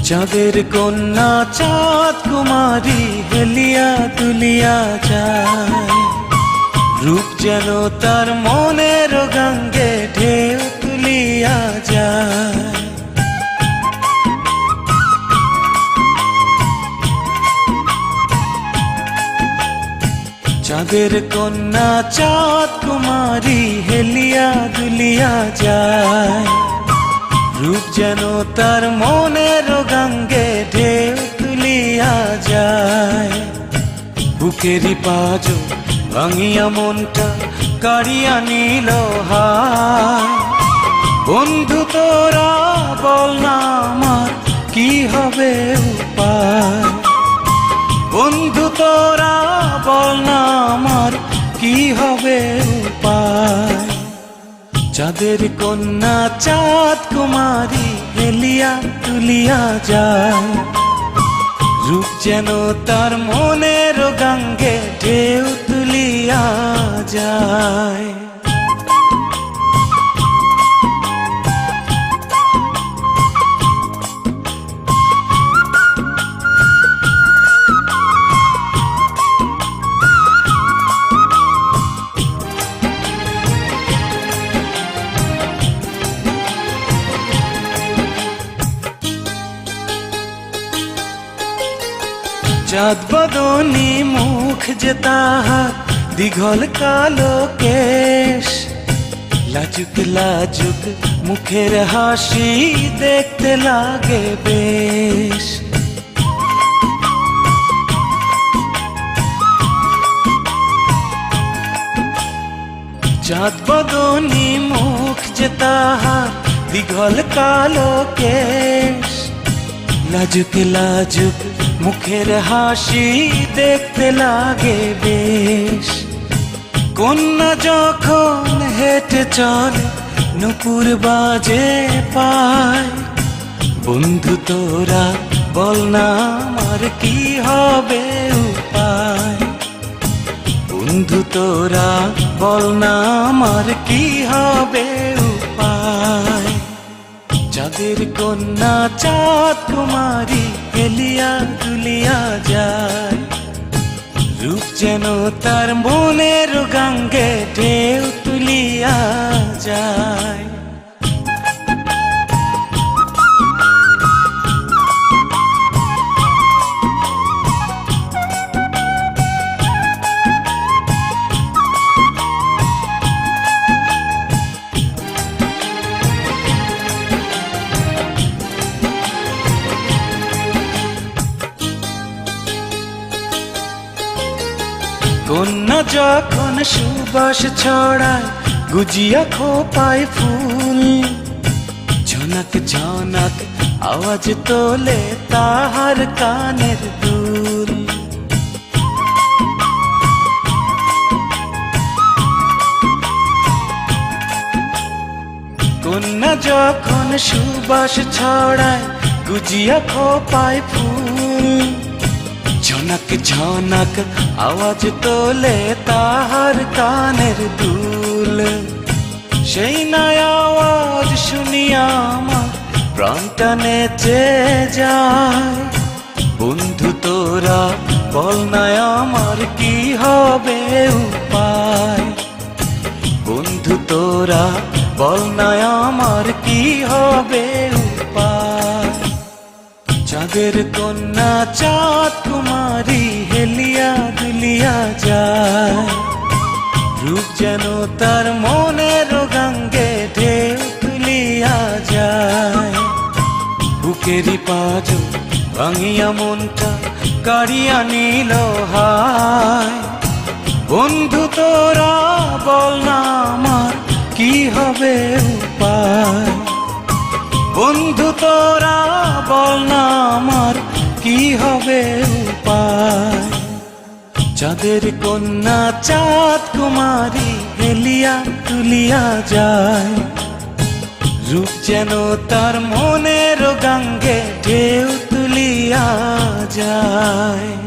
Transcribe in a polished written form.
চাঁদের কন্যা চাঁদ কুমারী হেলিয়া তুলিয়া যায়, রূপ যেন তার মনের গঙ্গে ঢেউ তুলিয়া যায়। চাঁদের কন্যা চাঁদ কুমারী হেলিয়া দুলিয়া যায়, রূপ যেন তার মনের গঙ্গে ঢেউ তুলিয়া যায়। বুকেরই পাঁজর ভাঙিয়া মনটা কাড়িয়া নিল হায়, বন্ধু তোরা বল না আমার কি হবে উপায়। বন্ধু তোরা বল না আমার কি হবে উপায়। চাঁদের কন্যা চাঁদ কুমারী হেলিয়া তুলিয়া যায়, রূপ যেন তার মনের গঙ্গে ঢেউ তুলিয়া যায়। চাঁদ বদনী মুখ যে তাহার দীঘল কালো কেশ, লাজুক লাজুক মুখের হাসি দেখতে লাগে বেশ। চাঁদ বদনী মুখ যে তাহার দীঘল কালো কেশ, লাজুক লাজুক মুখের হাসি দেখতে লাগে বেশ। কন্যা যখন হেঁটে চলে নুপুর বাজে পায়, বন্ধু তোরা বল না আমার কি হবে উপায়। বন্ধু তোরা বল না আমার কি হবে উপায়। চাঁদের কন্যা চাঁদ কুমারী হেলিয়া তুলিয়া যায়, রূপ যেন তার মনের গঙ্গে ঢেউ তুলিয়া যায়। কন্যা যখন সুবাস ছড়ায় গুজিয়া খোপায় ফুল, ঝনক ঝনক আওয়াজ তোলে তাহার কানের দুল। কন্যা যখন সুবাস ছড়ায় গুজিয়া খোপায় ফুল, ঝনক ঝনক আওয়াজ তোলে তাহার কানের দুল। সেই নয় আওয়াজ শুনিয়া আমার প্রাণটা নেচে যায়, বন্ধু তোরা বল না আমার কি হবে উপায়। বন্ধু তোরা বল না আমার কি হবে উপায়। চাঁদের কন্যা চাঁদ কুমারী হেলিয়া দুলিয়া যায়, রূপ যেন তার মনের গঙ্গে ঢেউ তুলিয়া যায়। বুকেরই পাঁজর ভাঙিয়া মনটা কাড়িয়া নিল হায়, বন্ধু তোরা বল না আমার কি হবে উপায়, বন্ধু তোরা বল না আমার কি হবে উপায়। চাঁদের কন্যা চাঁদ কুমারী হেলিয়া তুলিয়া যায়, রূপ যেন তার মনের গাঙ্গে ঢেউ তুলিয়া যায়।